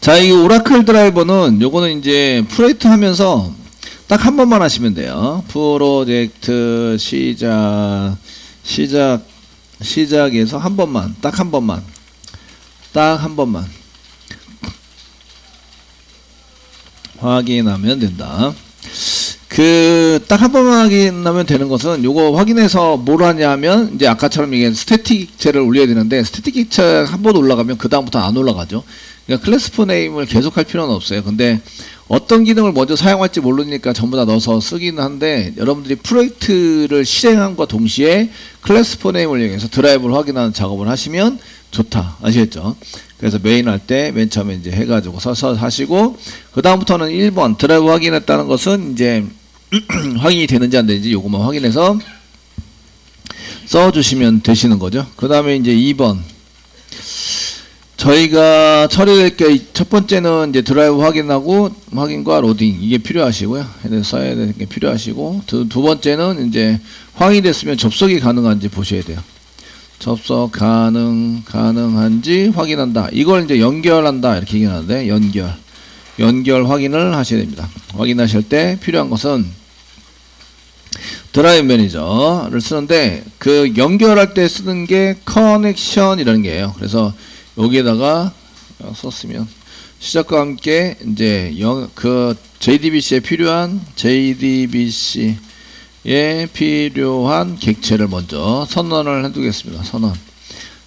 자, 이 오라클 드라이버는 요거는 이제 프로젝트 하면서 딱 한 번만 하시면 돼요. 프로젝트 시작에서 한 번만, 딱 한 번만 확인하면 된다. 딱 한 번만 확인하면 되는 것은 요거 확인해서 뭘 하냐면 이제 아까처럼 이게 스태틱 객체를 올려야 되는데 스태틱 객체 한 번 올라가면 그 다음부터 안 올라가죠. 그러니까 클래스프 네임을 계속 할 필요는 없어요. 근데 어떤 기능을 먼저 사용할지 모르니까 전부 다 넣어서 쓰기는 한데 여러분들이 프로젝트를 실행함과 동시에 클래스프 네임을 이용해서 드라이브를 확인하는 작업을 하시면 좋다. 아시겠죠? 그래서 메인 할 때 맨 처음에 이제 해가지고 서서 하시고 그 다음부터는 1번 드라이브 확인했다는 것은 이제 확인이 되는지 안 되는지 요것만 확인해서 써주시면 되시는 거죠. 그 다음에 이제 2번 저희가 처리될 게 첫 번째는 이제 드라이브 확인과 로딩 이게 필요하시고요. 써야 되는 게 필요하시고 두 번째는 이제 확인됐으면 접속이 가능한지 보셔야 돼요. 접속 가능한지 확인한다. 이걸 이제 연결한다 이렇게 얘기하는데 연결 확인을 하셔야 됩니다. 확인하실 때 필요한 것은 드라이브 매니저를 쓰는데 그 연결할 때 쓰는 게 커넥션이라는 게예요. 그래서 여기에다가 썼으면 시작과 함께 이제 그 JDBC에 필요한 객체를 먼저 선언을 해두겠습니다.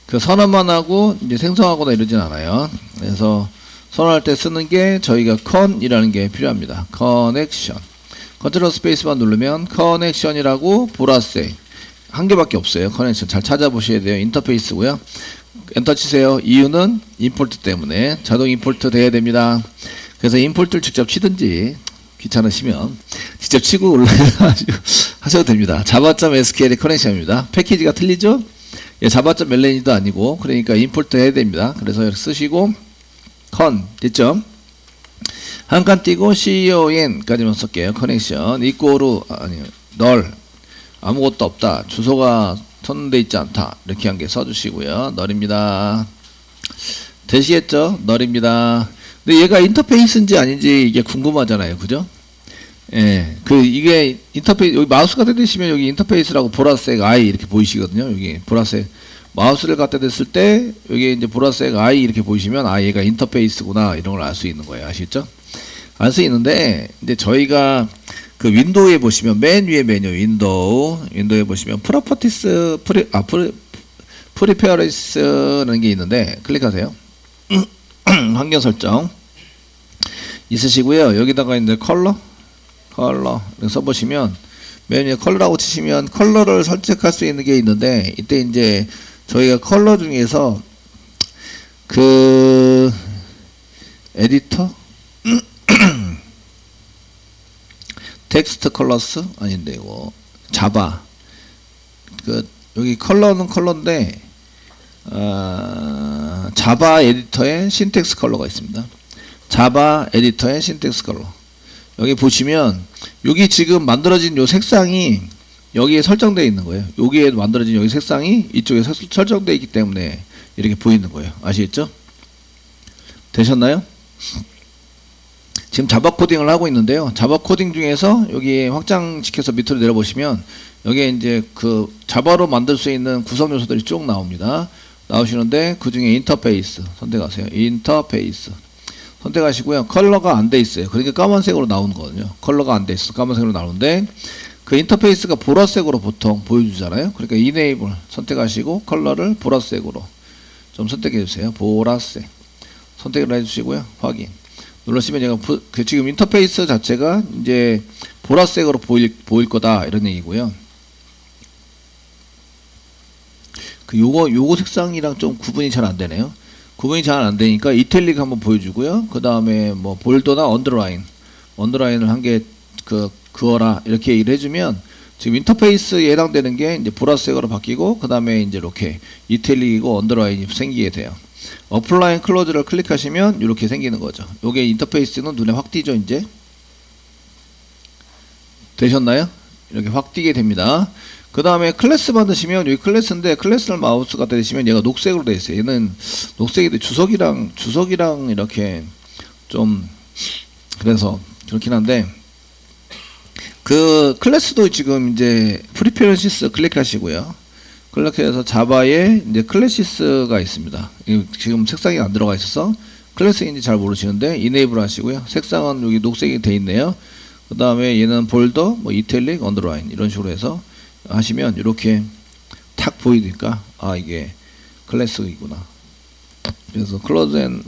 그 선언만 하고 이제 생성하거나 이러진 않아요. 그래서 선언할 때 쓰는 게 저희가 con이라는 게 필요합니다. 커넥션. 컨트롤 스페이스만 누르면 커넥션이라고 보라색 한 개밖에 없어요. 커넥션 잘 찾아보셔야 돼요. 인터페이스고요. 엔터 치세요. 이유는 임포트 때문에 자동 임포트 돼야 됩니다. 그래서 임포트를 직접 치든지 귀찮으시면 직접 치고 하셔도 됩니다. java.sql의 커넥션입니다. 패키지가 틀리죠? 예, java.melani도 아니고 그러니까 임포트 해야 됩니다. 그래서 이렇게 쓰시고 됐죠? 한 칸 띄고 con까지만 쓸게요. 커넥션 널 아무것도 없다. 주소가 선언되어 있지 않다. 이렇게 한 개 써주시고요. 널입니다. 되시겠죠? 널입니다. 근데 얘가 인터페이스인지 아닌지 이게 궁금하잖아요. 그죠? 예. 이게 인터페이스, 여기 마우스가 대시면 여기 인터페이스라고 보라색 I 이렇게 보이시거든요. 여기 보라색. 마우스를 갖다 댔을 때, 여기 이제 보라색 I 이렇게 보이시면, 얘가 인터페이스구나. 이런 걸 알 수 있는 거예요. 아시겠죠? 알 수 있는데, 이제 저희가 그 윈도우에 보시면 맨 위에 메뉴 윈도우에 보시면 프로퍼티스 프리페어리스라는 게 있는데 클릭하세요. 환경 설정 있으시고요. 여기다가 이제 컬러 써보시면 메뉴에 컬러라고 치시면 컬러를 설정할 수 있는 게 있는데 이때 이제 저희가 컬러 중에서 그 에디터 텍스트 컬러스 아닌데 이거 자바 여기 컬러는 컬러인데 자바 에디터에 신텍스 컬러가 있습니다. 자바 에디터에 신텍스 컬러 여기 보시면 여기 지금 만들어진 요 색상이 여기에 설정되어 있는 거예요. 여기에 만들어진 여기 색상이 이쪽에 설정되어 있기 때문에 이렇게 보이는 거예요. 아시겠죠? 되셨나요? 지금 자바 코딩을 하고 있는데요. 자바 코딩 중에서 여기 확장시켜서 밑으로 내려보시면 여기에 이제 그 자바로 만들 수 있는 구성 요소들이 쭉 나옵니다. 나오시는데 그 중에 인터페이스 선택하세요. 인터페이스 선택하시고요. 컬러가 안 돼 있어요. 그러니까 까만색으로 나오는 거거든요. 컬러가 안 돼 있어. 까만색으로 나오는데 그 인터페이스가 보라색으로 보통 보여주잖아요. 그러니까 이네이블 선택하시고 컬러를 보라색으로 좀 선택해 주세요. 보라색 선택을 해주시고요. 확인 누르시면 얘가 지금 인터페이스 자체가 이제 보라색으로 보일 거다 이런 얘기고요. 요거 색상이랑 좀 구분이 잘 안 되네요. 구분이 잘 안 되니까 이탈릭 한번 보여주고요. 그 다음에 뭐 볼더나 언더라인을 한 개 그어라 이렇게 얘기를 해주면 지금 인터페이스에 해당되는 게 이제 보라색으로 바뀌고 그 다음에 이제 이렇게 이탈릭이고 언더라인이 생기게 돼요. 어플라인 클로즈를 클릭하시면 이렇게 생기는 거죠. 요게 인터페이스는 눈에 확 띄죠. 이제 되셨나요? 이렇게 확 띄게 됩니다. 그 다음에 클래스 만드시면 여기 클래스인데 클래스를 마우스 갖다 대시면 얘가 녹색으로 되어 있어요. 얘는 녹색인데 주석이랑 이렇게 좀 그래서 그렇긴 한데 그 클래스도 지금 이제 프리페런시스 클릭하시고요. 클릭해서 자바에 이제 클래시스가 있습니다. 지금 색상이 안 들어가 있어서 클래스인지 잘 모르시는데 이네이블 하시고요. 색상은 여기 녹색이 돼 있네요. 그 다음에 얘는 볼더, 뭐 이탈릭, 언더라인 이런 식으로 해서 하시면 이렇게 탁 보이니까 아 이게 클래스이구나. 그래서 클로즈 앤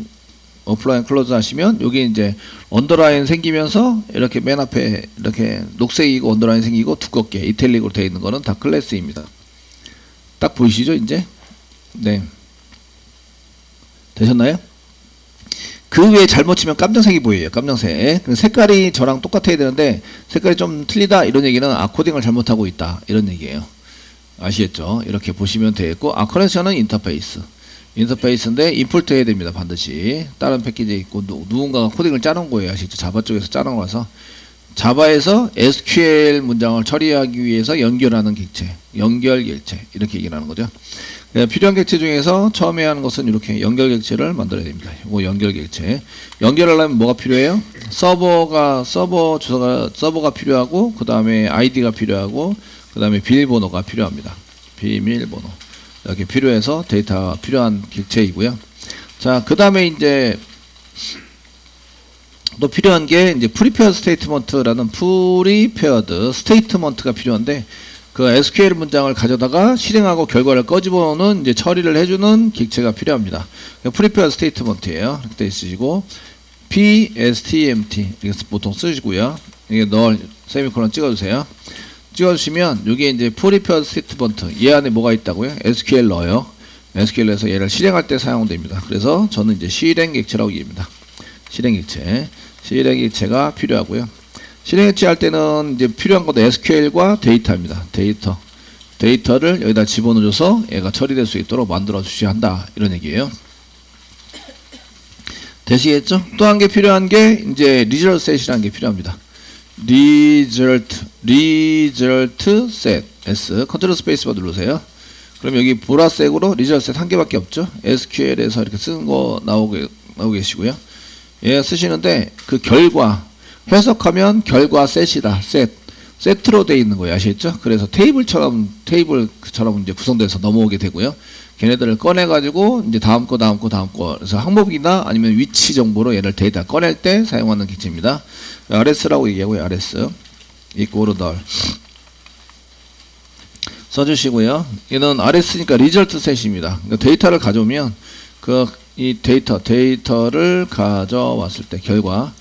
어플라인 클로즈 하시면 여기 이제 언더라인 생기면서 이렇게 맨 앞에 이렇게 녹색이고 언더라인 생기고 두껍게 이탈릭으로 되어 있는 거는 다 클래스입니다. 딱 보이시죠 이제? 네. 되셨나요? 그 외에 잘못 치면 깜장색이 보여요. 깜장색. 색깔이 저랑 똑같아야 되는데 색깔이 좀 틀리다 이런 얘기는 코딩을 잘못하고 있다 이런 얘기예요. 아시겠죠? 이렇게 보시면 되겠고 커넥션은 인터페이스인데 임포트 해야 됩니다. 반드시 다른 패키지에 있고 누군가가 코딩을 짜놓은 거예요. 아시죠? 자바 쪽에서 짜놓은 거라서 자바에서 SQL 문장을 처리하기 위해서 연결하는 객체, 연결 객체 이렇게 얘기를 하는 거죠. 필요한 객체 중에서 처음에 하는 것은 이렇게 연결 객체를 만들어야 됩니다. 이거 연결 객체. 연결하려면 뭐가 필요해요? 서버가 필요하고, 그 다음에 아이디가 필요하고, 그 다음에 비밀번호가 필요합니다. 비밀번호. 이렇게 필요해서 데이터가 필요한 객체이고요. 자, 그 다음에 이제 또 필요한 게 이제 프리페어드 스테이트먼트라는 프리페어드 스테이트먼트가 필요한데 그 SQL 문장을 가져다가 실행하고 결과를 꺼집어오는 이제 처리를 해주는 객체가 필요합니다. 프리페어드 스테이트먼트예요. 이렇게 돼 있으시고 PSTMT 이렇게 보통 쓰시고요. 이게 널 세미콜론 찍어주세요. 찍어주시면 여기 이제 프리페어드 스테이트먼트 얘 안에 뭐가 있다고요? SQL 넣어요. SQL에서 얘를 실행할 때 사용됩니다. 그래서 저는 이제 실행 객체라고 얘기합니다. 실행 객체가 필요하고요. 실행 객체 할 때는 이제 필요한 것도 SQL과 데이터입니다. 데이터를 여기다 집어넣어줘서 얘가 처리될 수 있도록 만들어 주셔야 한다 이런 얘기예요. 되시겠죠? 또 한 개 필요한 게 이제 result set이라는 게 필요합니다. result set S 컨트롤 스페이스바 누르세요. 그럼 여기 보라색으로 result set 한 개밖에 없죠. SQL에서 이렇게 쓰는 거 나오고 계시고요. 예, 쓰시는데 그 결과 해석하면 결과 셋이다. 세트로 되어 있는 거예요. 아시겠죠? 그래서 테이블처럼 이제 구성돼서 넘어오게 되고요. 걔네들을 꺼내 가지고 이제 다음 거 그래서 항목이나 아니면 위치 정보로 얘를 데이터 꺼낼 때 사용하는 객체입니다. RS라고 얘기하고요. RS equal 널 써주시고요. 얘는 RS니까 result set입니다. 그러니까 데이터를 가져오면 이 데이터를 가져왔을 때 결과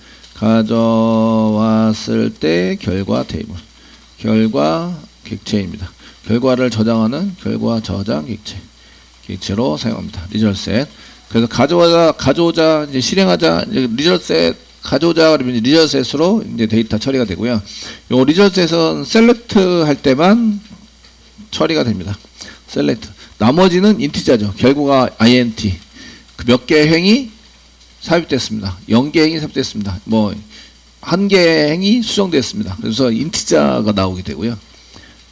테이블 결과 객체입니다. 결과를 저장하는 결과 저장 객체로 사용합니다. result set. 그래서 가져오자 이제 실행하자 이제 result set 가져오자 그러면 result set으로 이제 데이터 처리가 되고요. 요 result set은 select 할 때만 처리가 됩니다. select. 나머지는 인티자죠. 결과가 int. 그 몇 개의 행이 삽입됐습니다. 0개 행이 삽입됐습니다. 뭐 1개 행이 수정됐습니다. 그래서 인티자가 나오게 되고요.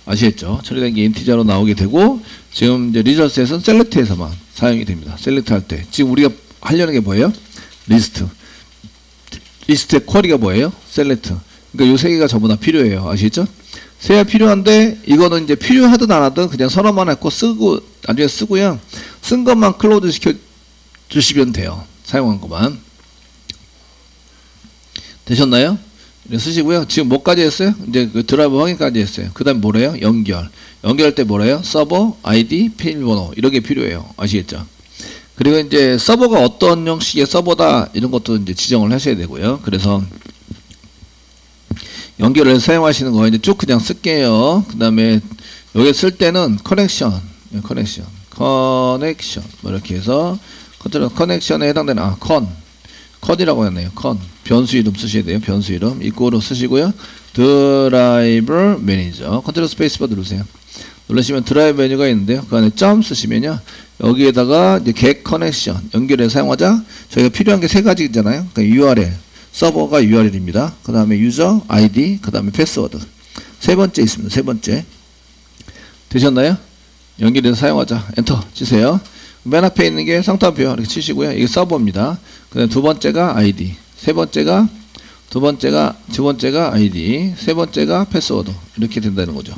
아시겠죠? 처리된 게 인티자로 나오게 되고 지금 이제 리저스에서는 셀렉트에서만 사용이 됩니다. 셀렉트 할 때 지금 우리가 하려는 게 뭐예요? 리스트의 쿼리가 뭐예요? 셀렉트. 그러니까 요 세 개가 전부 다 필요해요. 아시겠죠? 세 개가 필요한데 이거는 이제 필요하든 안 하든 그냥 선언만 했고 나중에 쓰고요. 쓴 것만 클로즈 시켜 주시면 돼요. 사용한 것만. 되셨나요? 네, 쓰시고요. 지금 뭐까지 했어요? 이제 그 드라이브 확인까지 했어요. 그 다음에 뭐래요? 연결할 때 뭐래요? 서버, 아이디, 비밀번호 이렇게 필요해요. 아시겠죠? 그리고 이제 서버가 어떤 형식의 서버다 이런 것도 이제 지정을 하셔야 되고요. 그래서 연결을 사용하시는 거 이제 쭉 그냥 쓸게요. 그 다음에 여기 쓸 때는 커넥션 뭐 이렇게 해서 커넥션에 해당되는 컨이라고 했네요. 변수 이름 쓰셔야 돼요. 변수 이름 이꼬로 쓰시고요. 드라이브 매니저 컨트롤 스페이스바 누르세요. 누르시면 드라이브 메뉴가 있는데요. 그 안에 점 쓰시면요. 여기에다가 이제 get 커넥션 연결해 사용하자. 저희가 필요한 게 세 가지잖아요. 그러니까 URL 서버가 URL입니다. 그 다음에 유저 아이디 그 다음에 패스워드 세 번째 있습니다. 세 번째 되셨나요? 연결해서 사용하자. 엔터 치세요. 맨 앞에 있는 게 상따표 이렇게 치시고요. 이게 서버입니다. 그 다음에 두 번째가 아이디 세 번째가 두 번째가 아이디, 세 번째가 패스워드. 이렇게 된다는 거죠.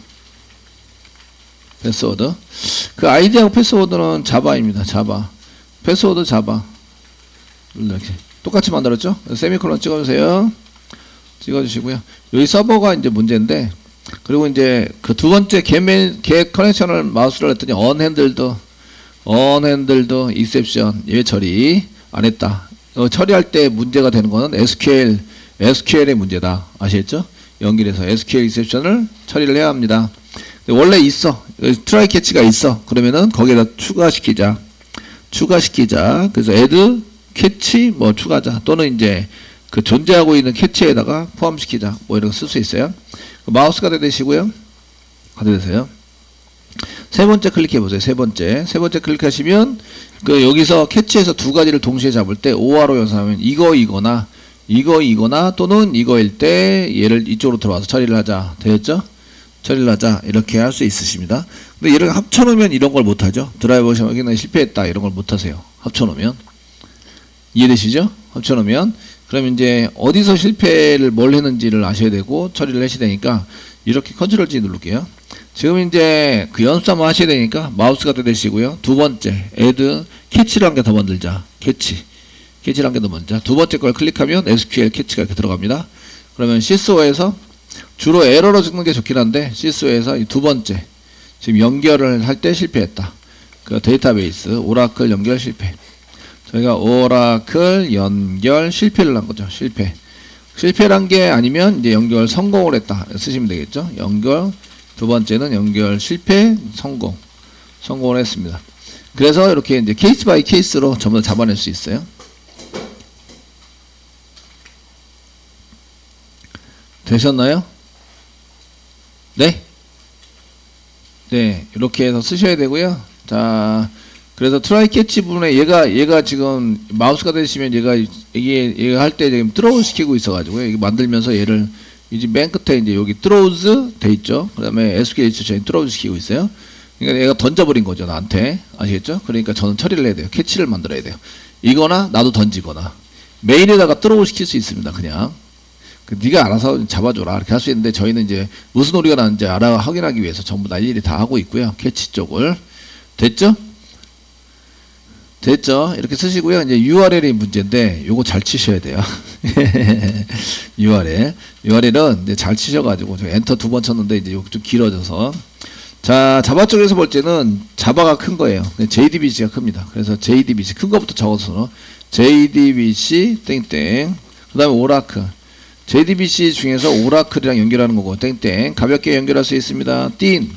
패스워드. 그 아이디하고 패스워드는 자바입니다. 자바. 패스워드 자바. 이렇게 똑같이 만들었죠? 세미콜론 찍어주세요. 찍어주시고요. 여기 서버가 이제 문제인데, 그리고 이제 그 두 번째 get 커넥션을 마우스를 했더니 unhandled exception 예외 처리 안 했다. 처리할 때 문제가 되는 거는 SQL의 문제다. 아시겠죠? 연결해서 SQL exception을 처리를 해야 합니다. 원래 있어. 트라이 캐치가 있어. 그러면은 거기에다 추가시키자. 그래서 add 캐치 뭐 추가자, 또는 이제 그 존재하고 있는 캐치에다가 포함시키자. 뭐 이런 거 쓸 수 있어요. 마우스가 되시고요. 가되세요. 세 번째 클릭해 보세요. 세 번째 클릭하시면 그 여기서 캐치에서 두 가지를 동시에 잡을 때 OR로 연산하면 이거이거나 또는 이거일 때 얘를 이쪽으로 들어와서 처리를 하자. 되었죠? 처리를 하자. 이렇게 할 수 있으십니다. 근데 얘를 합쳐놓으면 이런 걸 못하죠. 드라이버 시험에 실패했다. 이런 걸 못하세요. 합쳐놓으면. 이해되시죠? 합쳐놓으면. 그럼 이제 어디서 실패를 뭘 했는지를 아셔야 되고 처리를 하셔야 되니까 이렇게 컨트롤 G 누를게요. 지금 이제 그 연습 한번 하셔야 되니까 마우스가 되시고요. 두 번째 add 캐치를 한 개 더 만들자. 캐치를 한 개 더 만들자. 두 번째 걸 클릭하면 SQL 캐치가 이렇게 들어갑니다. 그러면 시스오에서 주로 에러로 찍는 게 좋긴 한데, 시스오에서 이 두 번째 지금 연결을 할 때 실패했다. 그 데이터베이스 오라클 연결 실패. 저희가 오라클 연결 실패를 한 거죠. 실패란 게 아니면 이제 연결 성공을 했다 쓰시면 되겠죠. 연결, 두 번째는 연결 실패, 성공을 했습니다. 그래서 이렇게 이제 케이스 바이 케이스로 전부 다 잡아낼 수 있어요. 되셨나요? 네? 네, 이렇게 해서 쓰셔야 되고요. 자, 그래서 트라이 캐치 부분에 얘가 지금 마우스가 되시면 얘가 할 때 지금 throw 시키고 있어가지고요. 이게 만들면서 얘를 이제 맨 끝에 이제 여기 throws 돼 있죠. 그 다음에 SQL 인스트럭션 throw 시키고 있어요. 그러니까 얘가 던져버린 거죠, 나한테. 아시겠죠? 그러니까 저는 처리를 해야 돼요. 캐치를 만들어야 돼요. 이거나 나도 던지거나. 메인에다가 throw 시킬 수 있습니다. 그냥. 네가 알아서 잡아줘라 이렇게 할 수 있는데, 저희는 이제 무슨 오류가 나는지 확인하기 위해서 전부 다 일일이 다 하고 있고요. 캐치 쪽을. 됐죠? 이렇게 쓰시고요. 이제 URL이 문제인데 요거 잘 치셔야 돼요. URL은 이제 잘 치셔가지고 저 엔터 두 번 쳤는데 이제 요거 좀 길어져서. 자, 자바 쪽에서 볼 때는 자바가 큰 거예요. JDBC가 큽니다. 그래서 JDBC 큰 거부터 적어서 JDBC 땡땡. 그다음에 오라클. JDBC 중에서 오라클이랑 연결하는 거고 땡땡. 가볍게 연결할 수 있습니다. 띤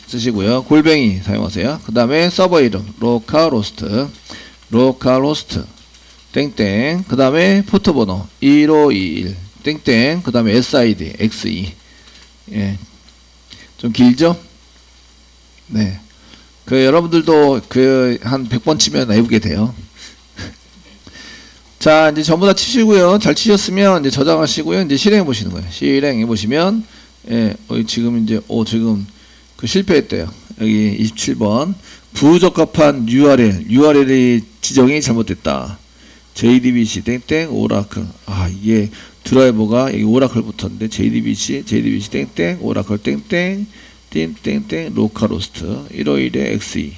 쓰시고요. 골뱅이 사용하세요. 그 다음에 서버 이름 로컬호스트 땡땡. 그 다음에 포트 번호 1521 땡땡. 그 다음에 SID XE. 예, 좀 길죠? 네. 그 여러분들도 그 한 100번 치면 외우게 돼요. 자, 이제 전부 다 치시고요. 잘 치셨으면 이제 저장하시고요. 이제 실행해 보시는 거예요. 실행해 보시면, 예, 지금 이제 지금 그 실패했대요. 여기 27번 부적합한 URL이 지정이 잘못됐다. JDBC 땡땡 오라클. 아, 이게 드라이버가 여기 오라클 붙었는데 JDBC 땡땡 오라클 땡땡 땡땡 로컬호스트 151에 XE.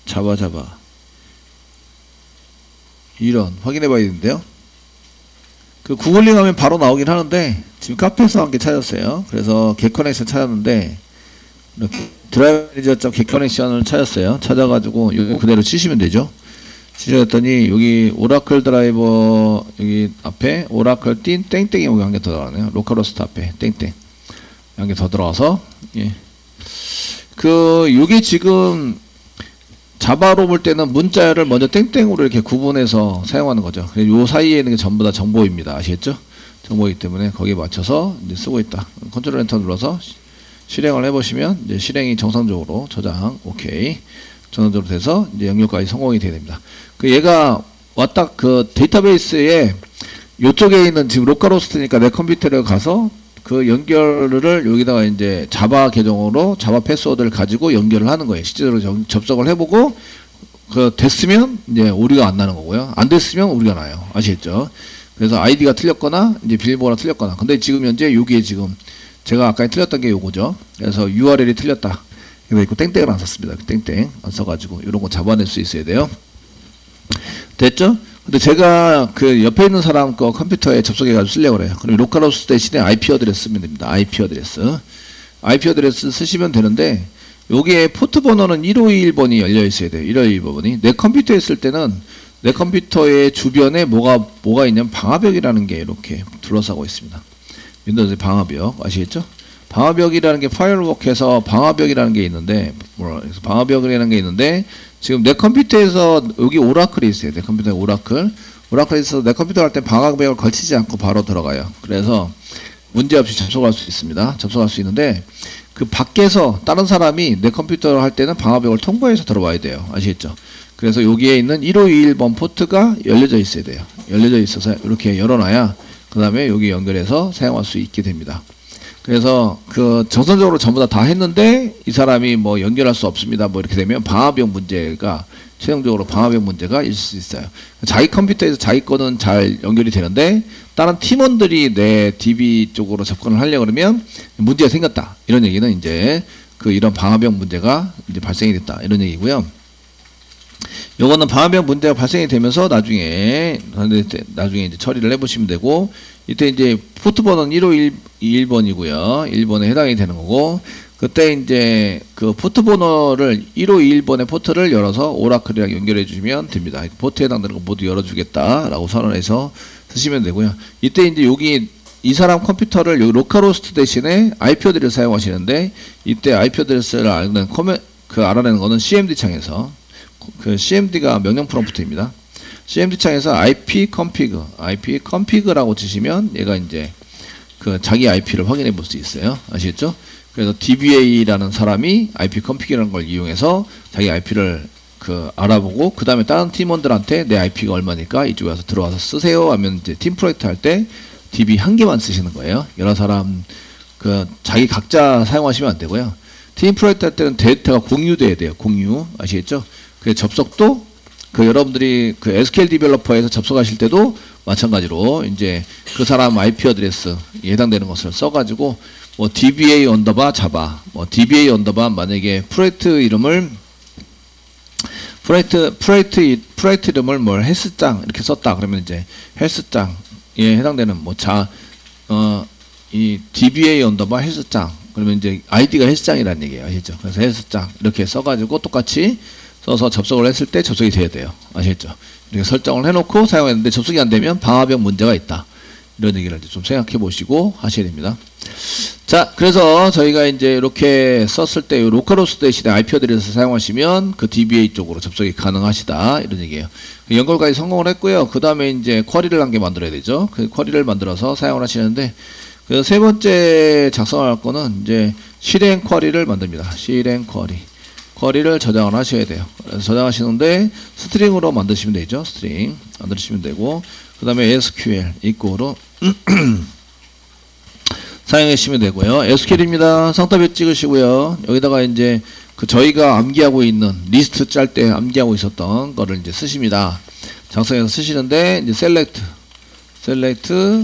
자바 이런 확인해 봐야 되는데요. 그 구글링 하면 바로 나오긴 하는데 지금 카페에서 한 개 찾았어요. 그래서 get 커넥션 찾았는데 이렇게 드라이브 매니저 get 커넥션을 찾았어요. 찾아가지고 이거 그대로 치시면 되죠. 치셨더니 여기 오라클 드라이버 여기 앞에 오라클 땡땡이 여기 한 개 더 들어가네요. 로컬호스트 앞에 땡땡 한 개 더 들어와서, 예. 요게 지금 자바로 볼 때는 문자열을 먼저 땡땡으로 이렇게 구분해서 사용하는 거죠. 요 사이에 있는 게 전부 다 정보입니다. 아시겠죠? 정보이기 때문에 거기에 맞춰서 이제 쓰고 있다. 컨트롤 엔터 눌러서 실행을 해보시면 이제 실행이 정상적으로 저장, 오케이. 정상적으로 돼서 이제 영역까지 성공이 되야 됩니다. 얘가 왔다 그 데이터베이스에 요쪽에 있는 지금 로컬호스트니까 내 컴퓨터에 가서 그 연결을 여기다가 이제 자바 계정으로 자바 패스워드를 가지고 연결을 하는 거예요. 실제로 접속을 해보고 됐으면 이제 오류가 안 나는 거고요. 안 됐으면 오류가 나요. 아시겠죠? 그래서 아이디가 틀렸거나 이제 비밀번호가 틀렸거나. 근데 지금 현재 여기에 지금 제가 아까 틀렸던 게 요거죠. 그래서 URL이 틀렸다. 이거 있고 땡땡을 안 썼습니다. 땡땡 안 써가지고 이런 거 잡아낼 수 있어야 돼요. 됐죠? 근데 제가 그 옆에 있는 사람 거 컴퓨터에 접속해가지고 쓰려고 그래요. 그럼 로컬호스트 대신에 IP 어드레스 쓰면 됩니다. IP 어드레스. IP 어드레스 쓰시면 되는데, 여기에 포트 번호는 1521번이 열려 있어야 돼요. 1521번이. 내 컴퓨터에 있을 때는 내 컴퓨터의 주변에 뭐가 있냐면 방화벽이라는 게 이렇게 둘러싸고 있습니다. 윈도우즈 방화벽. 아시겠죠? 방화벽이라는 게 파이어워크에서 방화벽이라는 게 있는데, 방화벽이라는 게 있는데, 지금 내 컴퓨터에서 여기 오라클이 있어요. 내 컴퓨터에 오라클에서 내 컴퓨터 할 때 방화벽을 걸치지 않고 바로 들어가요. 그래서 문제없이 접속할 수 있습니다. 접속할 수 있는데, 그 밖에서 다른 사람이 내 컴퓨터를 할 때는 방화벽을 통과해서 들어와야 돼요. 아시겠죠? 그래서 여기에 있는 1521번 포트가 열려져 있어야 돼요. 열려져 있어서 이렇게 열어놔야 그 다음에 여기 연결해서 사용할 수 있게 됩니다. 그래서 그 정상적으로 전부 다 했는데 이 사람이 뭐 연결할 수 없습니다. 뭐 이렇게 되면 방화벽 문제가 최종적으로 방화벽 문제가 있을 수 있어요. 자기 컴퓨터에서 자기 거는 잘 연결이 되는데 다른 팀원들이 내 DB 쪽으로 접근을 하려고 그러면 문제가 생겼다. 이런 얘기는 이제 이런 방화벽 문제가 이제 발생이 됐다. 이런 얘기고요. 요거는 방화벽 문제가 발생이 되면서 나중에 이제 처리를 해보시면 되고, 이때 이제 포트 번호는 1521번이고요. 1번에 해당이 되는 거고, 그때 이제 그 포트 번호를 1521번의 포트를 열어서 오라클이랑 연결해 주시면 됩니다. 포트에 해당되는 거 모두 열어주겠다라고 선언해서 쓰시면 되고요. 이때 이제 여기 이 사람 컴퓨터를 여기 로컬호스트 대신에 IP 어드레스 사용하시는데, 이때 IP 어드레스를 알아내는 거는 CMD 창에서 CMD가 명령 프롬프트입니다. CMD 창에서 IP config라고 치시면 얘가 이제 자기 IP를 확인해 볼 수 있어요. 아시겠죠? 그래서 DBA라는 사람이 IP config이라는 걸 이용해서 자기 IP를 알아보고, 그 다음에 다른 팀원들한테 내 IP가 얼마니까 이쪽에 와서 들어와서 쓰세요 하면 이제 팀 프로젝트 할 때 DB 한 개만 쓰시는 거예요. 여러 사람 자기 각자 사용하시면 안 되고요. 팀 프로젝트 할 때는 데이터가 공유돼야 돼요. 공유. 아시겠죠? 그 접속도 여러분들이 SQL 디벨로퍼에서 접속하실 때도 마찬가지로 이제 그 사람 IP 어드레스에 해당되는 것을 써가지고 뭐 DBA 언더바 자바, 뭐 DBA 언더바 만약에 프로젝트 이름을 뭘 헬스장 이렇게 썼다 그러면 이제 헬스장에 해당되는 이 DBA 언더바 헬스장 그러면 이제 아이디가 헬스장이라는 얘기예요. 아시죠? 그래서 헬스장 이렇게 써가지고 똑같이 써서 접속을 했을 때 접속이 돼야 돼요. 아시겠죠? 이렇게 설정을 해놓고 사용했는데 접속이 안 되면 방화벽 문제가 있다. 이런 얘기를 좀 생각해 보시고 하셔야 됩니다. 자, 그래서 저희가 이제 이렇게 썼을 때 로컬호스트 대신에 IP 어드레스 사용하시면 그 DBA 쪽으로 접속이 가능하시다. 이런 얘기예요. 연결까지 성공을 했고요. 그 다음에 이제 쿼리를 한 개 만들어야 되죠. 그 쿼리를 만들어서 사용을 하시는데, 그래서 세 번째 작성할 거는 이제 실행 쿼리를 만듭니다. 실행 쿼리를 저장을 하셔야 돼요. 그래서 저장하시는데 스트링으로 만드시면 되죠. 스트링 만드시면 되고, 그 다음에 SQL 이꼬로 사용하시면 되고요. SQL입니다. 상따별 찍으시고요. 여기다가 이제 저희가 암기하고 있는 리스트 짤 때 암기하고 있었던 거를 이제 쓰십니다. 작성해서 쓰시는데 이제 셀렉트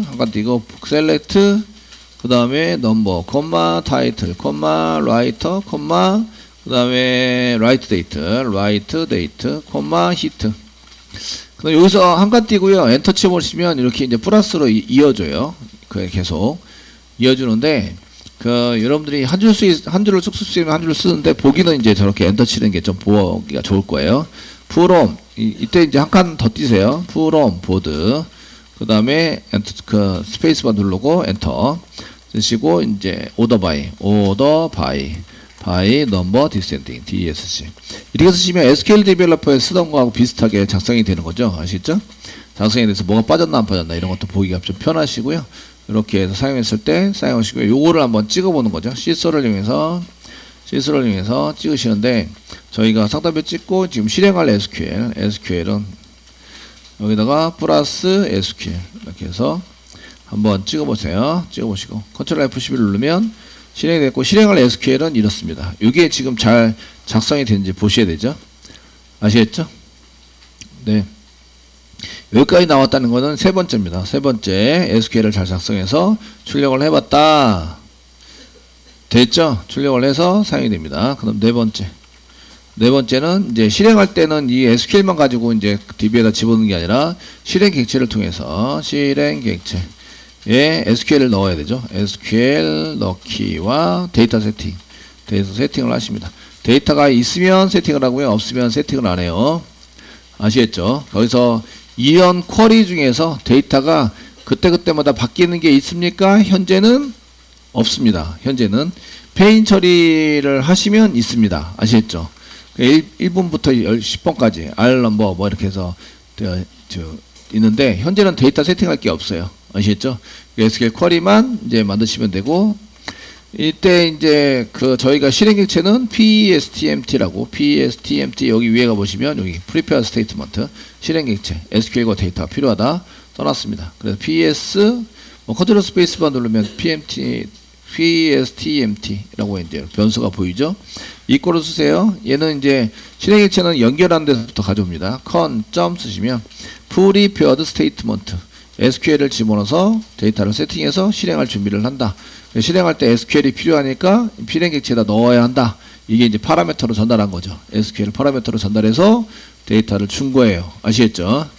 한칸 띄고 셀렉트 그 다음에 넘버 콤마 타이틀 콤마 라이터 콤마 그 다음에 라이트 데이트 콤마 히트. 그럼 여기서 한칸 띄고요. 엔터 치보시면 이렇게 이제 플러스로 이어져요. 계속 이어주는데 여러분들이 한 줄을 쭉 쓸 수 있으면 한 줄을 쓰는데 보기는 이제 저렇게 엔터 치는 게 좀 보기가 좋을 거예요. 프롬 이때 이제 한 칸 더 띄세요. 프롬 보드 그 다음에 스페이스바 누르고 엔터 쓰시고 이제 오더 바이 넘버 디센딩 DSC 이렇게 쓰시면 SQL 디벨로퍼에 쓰던 거하고 비슷하게 작성이 되는 거죠. 아시죠? 작성이 돼서 뭐가 빠졌나 안 빠졌나 이런 것도 보기가 좀 편하시고요. 이렇게 해서 사용했을 때 사용하시고요. 요거를 한번 찍어보는 거죠. 시소를 이용해서 찍으시는데 저희가 상단표 찍고 지금 실행할 SQL은 여기다가 플러스 SQL 이렇게 해서 한번 찍어보세요. 찍어보시고 컨트롤 F11 누르면 실행이 됐고, 실행할 SQL은 이렇습니다. 이게 지금 잘 작성이 되는지 보셔야 되죠. 아시겠죠? 네. 여기까지 나왔다는 것은 세 번째입니다. 세 번째, SQL을 잘 작성해서 출력을 해봤다. 됐죠? 출력을 해서 사용이 됩니다. 그럼 네 번째. 네 번째는 이제 실행할 때는 이 SQL만 가지고 이제 DB에다 집어넣는 게 아니라 실행 객체를 통해서 실행 객체에 SQL을 넣어야 되죠. SQL 넣기와 데이터 세팅. 데이터 세팅을 하십니다. 데이터가 있으면 세팅을 하고요. 없으면 세팅을 안 해요. 아시겠죠? 거기서 이런 쿼리 중에서 데이터가 그때그때마다 바뀌는 게 있습니까? 현재는 없습니다. 현재는 페인 처리를 하시면 있습니다. 아시겠죠? 1번부터 10번까지 R 넘버 뭐 이렇게 해서 있는데 현재는 데이터 세팅할 게 없어요. 아시겠죠? SQL 쿼리만 이제 만드시면 되고 이때 이제 그 저희가 실행 객체는 PESTMT라고 PESTMT 여기 위에가 보시면 여기 Prepare Statement 실행 객체 SQL과 데이터가 필요하다 써놨습니다. 그래서 PS 뭐 컨트롤 스페이스바 누르면 PESTMT라고 이제 변수가 보이죠. 이꼬를 쓰세요. 얘는 이제 실행 객체는 연결하는 데서부터 가져옵니다. con 점 쓰시면 Prepared Statement SQL을 집어넣어서 데이터를 세팅해서 실행할 준비를 한다. 실행할 때 SQL이 필요하니까 실행 객체에다 넣어야 한다. 이게 이제 파라미터로 전달한 거죠. SQL 파라미터로 전달해서 데이터를 준 거예요. 아시겠죠?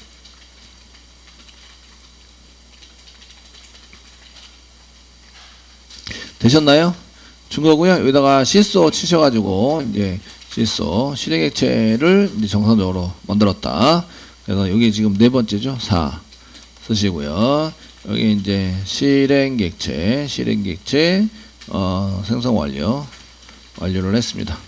되셨나요? 준 거고요. 여기다가 시소 치셔가지고 이제 시소 실행 객체를 이제 정상적으로 만들었다. 그래서 여기 지금 네 번째죠. 4 쓰시고요. 여기 이제 실행 객체 생성 완료를 했습니다.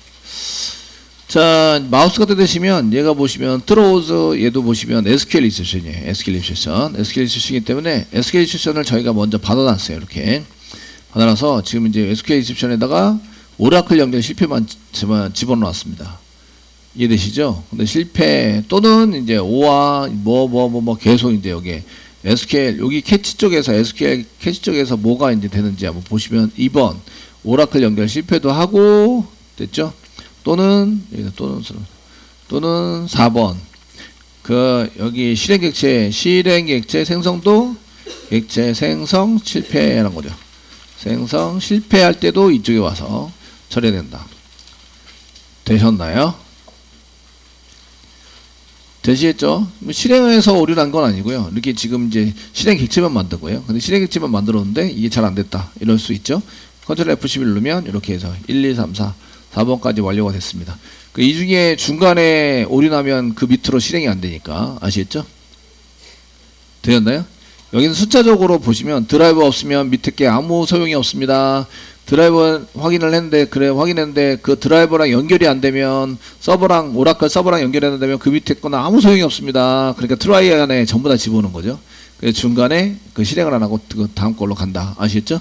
자, 마우스가 되시면 얘가 보시면 throws 얘도 보시면 SQL 인스트럭션이에요. SQL 인스트럭션이기 때문에 SQL 인스트럭션을 저희가 먼저 받아놨어요. 이렇게 받아놔서 지금 이제 SQL 인스트럭션에다가 오라클 연결 실패만 집어넣었습니다. 이해되시죠? 근데 실패 또는 이제 오와 뭐 계속 이제 여기 SQL 여기 캐치 쪽에서 SQL 캐치 쪽에서 뭐가 이제 되는지 한번 보시면 2번 오라클 연결 실패도 하고 됐죠? 또는 4번 그 여기 실행 객체 생성도 객체 생성 실패라는 거죠. 생성 실패할 때도 이쪽에 와서 처리된다. 되셨나요? 되시겠죠? 실행해서 오류를 한 건 아니고요. 이렇게 지금 이제 실행 객체만 만들고요. 근데 실행 객체만 만들었는데 이게 잘 안 됐다. 이럴 수 있죠. 컨트롤 F11 누르면 이렇게 해서 1, 2, 3, 4, 4번까지 완료가 됐습니다. 이 중에 중간에 오류 나면 그 밑으로 실행이 안 되니까 아시겠죠? 되셨나요? 여기는 숫자적으로 보시면 드라이버 없으면 밑에 게 아무 소용이 없습니다. 드라이버 확인했는데 그 드라이버랑 연결이 안 되면 서버랑 오라클 서버랑 연결이 안 되면 그 밑에 거는 아무 소용이 없습니다. 그러니까 트라이 안에 전부 다 집어넣는 거죠. 그래서 중간에 그 실행을 안 하고 그 다음 걸로 간다. 아시겠죠?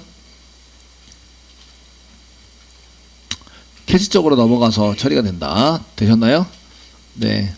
캐치 쪽으로 넘어가서 처리가 된다. 되셨나요? 네.